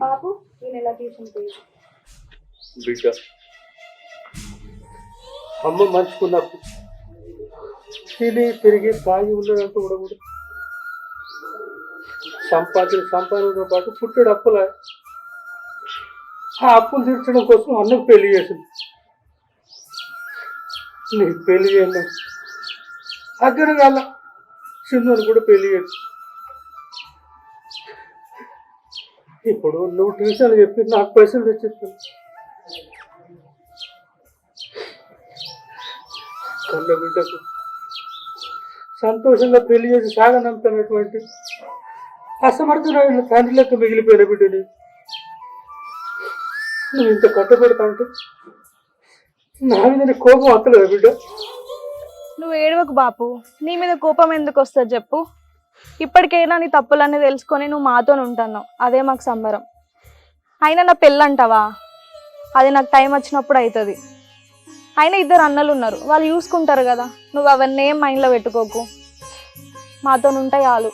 బాబు ఈ నెల ట్యూషన్ పోయి బిడ్డ అమ్మ మంచుకున్నప్పుడు తిని తిరిగి తాగి ఉండడంతో కూడా సంపాదనతో పాటు పుట్టడు అప్పుల ఆ అప్పులు తీర్చడం కోసం అన్నకు పెళ్లి చేసింది. నీకు పెళ్లి చేయండి అగ్గర కాల సింధుని కూడా పెళ్లి చేసి ఇప్పుడు నువ్వు ట్యూషన్ చెప్పి నాకు పైసలు తెచ్చిస్తాను. కన్న బిడ్డకు సంతోషంగా పెళ్లి చేసి సాగనంపినటువంటి అసమర్థులైన తండ్రులకు మిగిలిపోయిన బిడ్డని నువ్వు ఇంత కట్టబెడతా అంటే నా మీద కోపం వస్తలేదు బిడ్డ. నువ్వు ఏడవకు బాపు, నీ మీద కోపం ఎందుకు వస్తుంది చెప్పు. ఇప్పటికైనా నీ తప్పులన్నీ తెలుసుకొని నువ్వు మాతో ఉంటున్నావు, అదే మాకు సంబరం. అయినా నా పెళ్ళంటావా, అది నాకు టైం వచ్చినప్పుడు అవుతుంది. అయినా ఇద్దరు అన్నలు ఉన్నారు, వాళ్ళు చూసుకుంటారు కదా. నువ్వు అవన్నీ ఏం మైండ్లో పెట్టుకోకు, మాతో ఉంటాయి చాలు.